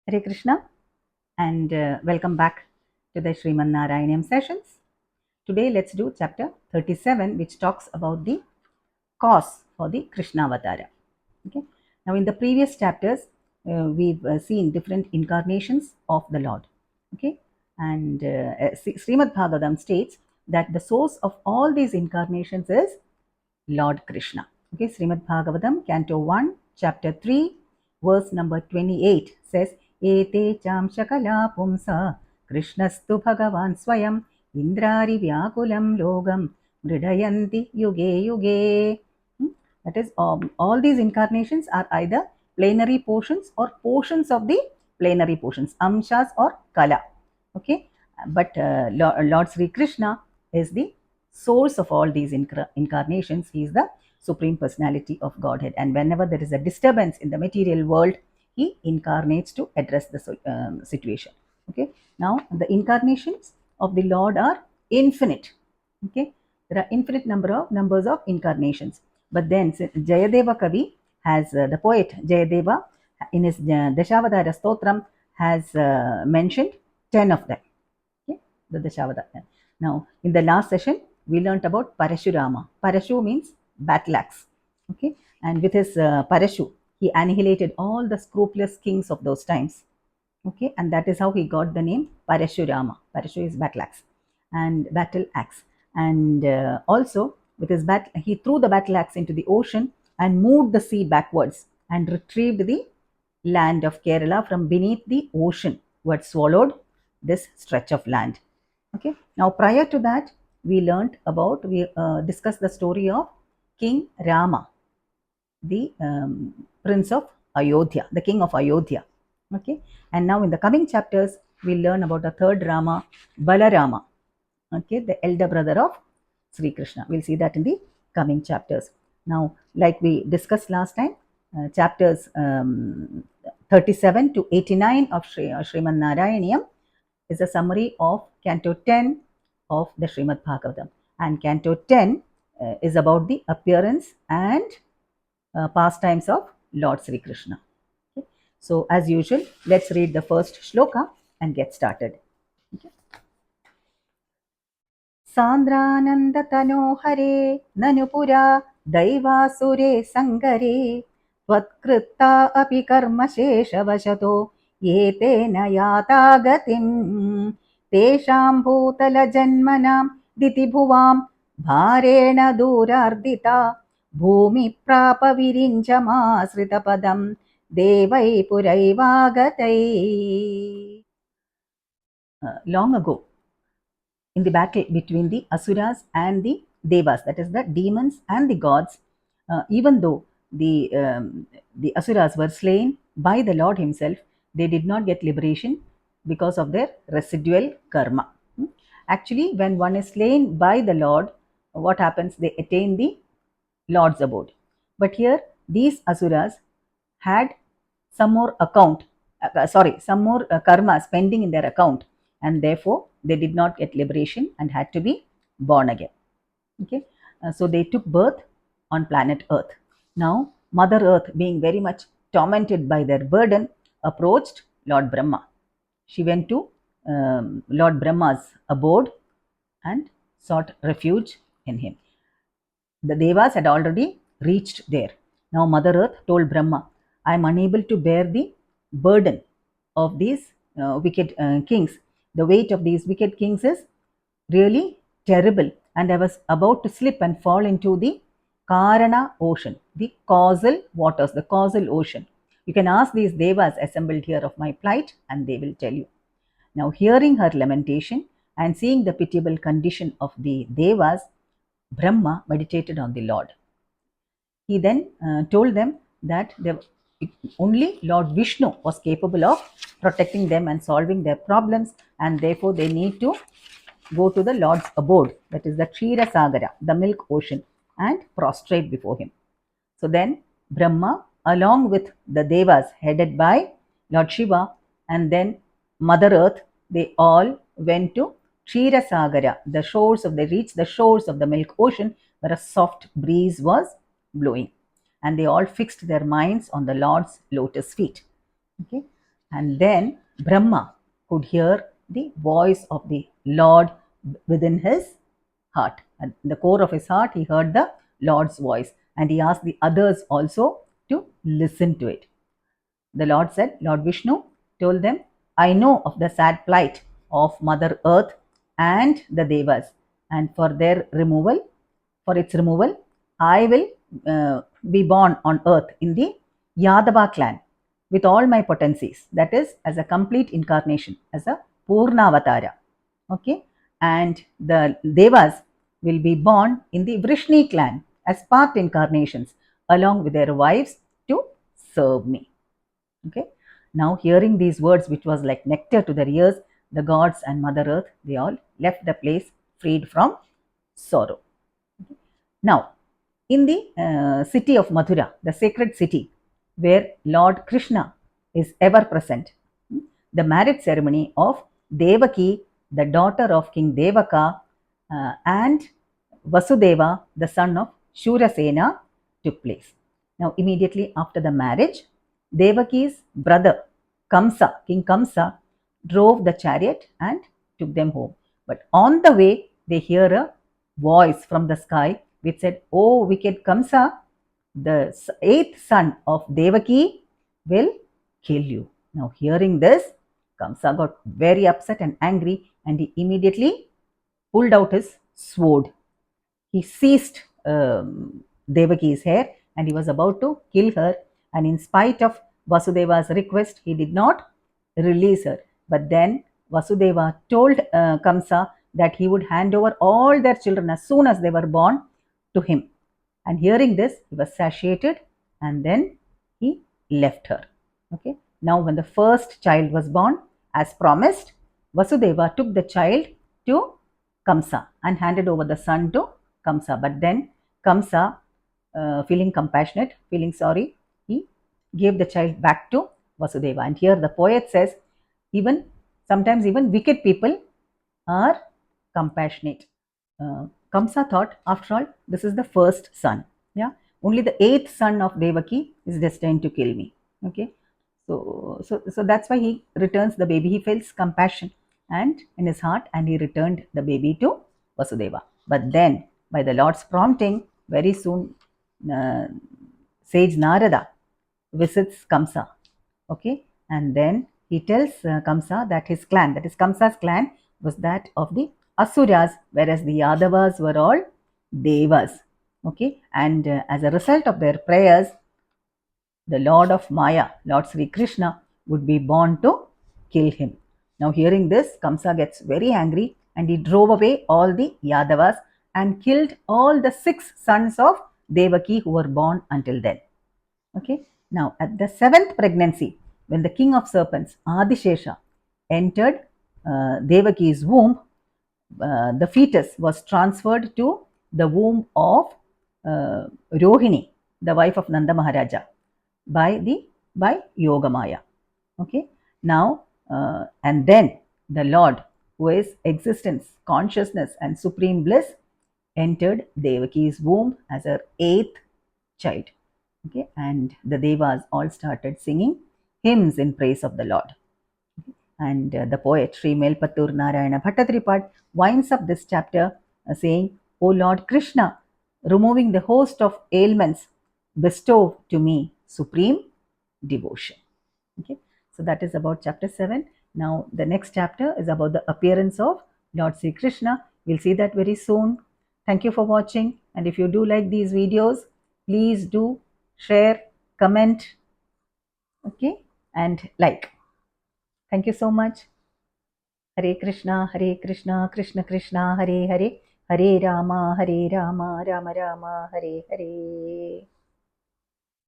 Hare Krishna and welcome back to the Sriman Narayaneeyam sessions. Today let's do chapter 37, which talks about the cause for the Krishnavataram. Okay. Now in the previous chapters we've seen different incarnations of the Lord. Okay. And Srimad Bhagavatam states that the source of all these incarnations is Lord Krishna. Okay, Srimad Bhagavatam, Canto 1, Chapter 3, verse number 28 says, Ete cham shakala pumsa Krishnastu Bhagavan Swayam Indrari Vyakulam Logam Mridayanti Yuge Yuge. That is, all these incarnations are either plenary portions or portions of the plenary portions, amshas or kala. Okay, but Lord Sri Krishna is the source of all these incarnations. He is the Supreme Personality of Godhead, and whenever there is a disturbance in the material world, he incarnates to address the situation. Okay, now the incarnations of the Lord are infinite. Okay, there are infinite numbers of incarnations, but then Jayadeva Kavi has the poet Jayadeva in his Dashavadara Stotram has mentioned 10 of them. Okay, the Dashavadara. Now in the last session we learnt about Parashurama. Parashu means battle axe. Okay, and with his Parashu he annihilated all the scrupulous kings of those times. Okay, and that is how he got the name Parashurama. Parashu is battle axe and also with his he threw the battle axe into the ocean and moved the sea backwards and retrieved the land of Kerala from beneath the ocean, who had swallowed this stretch of land. Okay, now prior to that we discussed the story of King Rama, the prince of Ayodhya, the king of Ayodhya. Okay, and now in the coming chapters we'll learn about the third Rama, Balarama. Okay, the elder brother of Sri Krishna. We'll see that in the coming chapters. Now, like we discussed last time, chapters 37 to 89 of Sriman Narayaneeyam is a summary of Canto 10 of the Srimad Bhagavatam, and Canto 10 is about the appearance and pastimes of Lord Sri Krishna. Okay. So, as usual, let's read the first shloka and get started. Okay. Sandranandatanohare nanupura daivasure sangare त्वत्कृता अपि कर्मशेषवशतो ये तेन याता गतिम् तेषां भूतलजन्मनां दितिभुवां भारेण दूरार्दिता भूमिप्राप विरिञ्चमाश्रितपदं देवै पुरैवागतै. Long ago, in the battle between the Asuras and the Devas, that is the demons and the gods, even though the Asuras were slain by the Lord himself, they did not get liberation because of their residual karma. Actually, when one is slain by the Lord, what happens? They attain the Lord's abode. But here, these Asuras had some more karmas pending in their account, and therefore they did not get liberation and had to be born again. Okay, so they took birth on planet Earth. Now, Mother Earth, being very much tormented by their burden, approached Lord Brahma. She went to Lord Brahma's abode and sought refuge in him. The Devas had already reached there. Now, Mother Earth told Brahma, I am unable to bear the burden of these wicked kings. The weight of these wicked kings is really terrible, and I was about to slip and fall into the Karana ocean, the causal waters, the causal ocean. You can ask these Devas assembled here of my plight, and they will tell you. Now, hearing her lamentation and seeing the pitiable condition of the Devas, Brahma meditated on the Lord. He then told them that only Lord Vishnu was capable of protecting them and solving their problems, and therefore they need to go to the Lord's abode, that is the Kshira Sagara, the milk ocean, and prostrate before him. So then Brahma, along with the Devas headed by Lord Shiva and then Mother Earth, they all went to Kshira Sagara, they reached the shores of the milk ocean where a soft breeze was blowing, and they all fixed their minds on the Lord's lotus feet. Okay, And then Brahma could hear the voice of the Lord within his heart. At the core of his heart, he heard the Lord's voice, and he asked the others also to listen to it. The Lord said, Lord Vishnu told them, I know of the sad plight of Mother Earth and the Devas, and for its removal, I will be born on earth in the Yadava clan with all my potencies, that is, as a complete incarnation, as a Purnavatara. Okay, and the Devas will be born in the Vrishni clan as part incarnations along with their wives to serve me. Okay, now hearing these words, which was like nectar to their ears, the gods and Mother Earth, they all left the place freed from sorrow. Now, in the city of Mathura, the sacred city where Lord Krishna is ever present, the marriage ceremony of Devaki, the daughter of King Devaka, and Vasudeva, the son of Shurasena, took place. Now, immediately after the marriage, Devaki's brother Kamsa, King Kamsa, drove the chariot and took them home. But on the way, they hear a voice from the sky which said, "Oh, wicked Kamsa, the eighth son of Devaki will kill you." Now, hearing this, Kamsa got very upset and angry, and he immediately pulled out his sword. He seized Devaki's hair and he was about to kill her. And in spite of Vasudeva's request, he did not release her. But then Vasudeva told Kamsa that he would hand over all their children as soon as they were born to him. And hearing this, he was satiated and then he left her. Okay. Now, when the first child was born, as promised, Vasudeva took the child to Kamsa and handed over the son to Kamsa. But then Kamsa, feeling compassionate, feeling sorry, he gave the child back to Vasudeva. And here the poet says, sometimes even wicked people are compassionate. Kamsa thought, after all, this is the first son. Yeah, only the eighth son of Devaki is destined to kill me. Okay, so that's why he returns the baby. He feels compassion and in his heart, and he returned the baby to Vasudeva. But then, by the Lord's prompting, very soon, sage Narada visits Kamsa. Okay, and then he tells Kamsa that his clan, that is Kamsa's clan, was that of the Asuras, whereas the Yadavas were all Devas. Okay, and as a result of their prayers, the Lord of Maya, Lord Sri Krishna, would be born to kill him. Now, hearing this, Kamsa gets very angry and he drove away all the Yadavas and killed all the 6 sons of Devaki who were born until then. Okay. Now, at the 7th pregnancy, when the king of serpents, Adishesha, entered Devaki's womb, the fetus was transferred to the womb of Rohini, the wife of Nanda Maharaja, by Yogamaya. Okay. Now, and then the Lord, who is existence, consciousness, and supreme bliss, entered Devaki's womb as her 8th child. Okay, and the Devas all started singing hymns in praise of the Lord. And the poet Sri Melpattur Narayana Bhattatripad winds up this chapter saying, O Lord Krishna, removing the host of ailments, bestow to me supreme devotion. Okay, so that is about chapter 7. Now, the next chapter is about the appearance of Lord Sri Krishna. We'll see that very soon. Thank you for watching. And if you do like these videos, please do share, comment, okay, and like. Thank you so much. Hare Krishna, Krishna Krishna, Hare Hare, Hare Rama, Rama Rama, Hare Hare.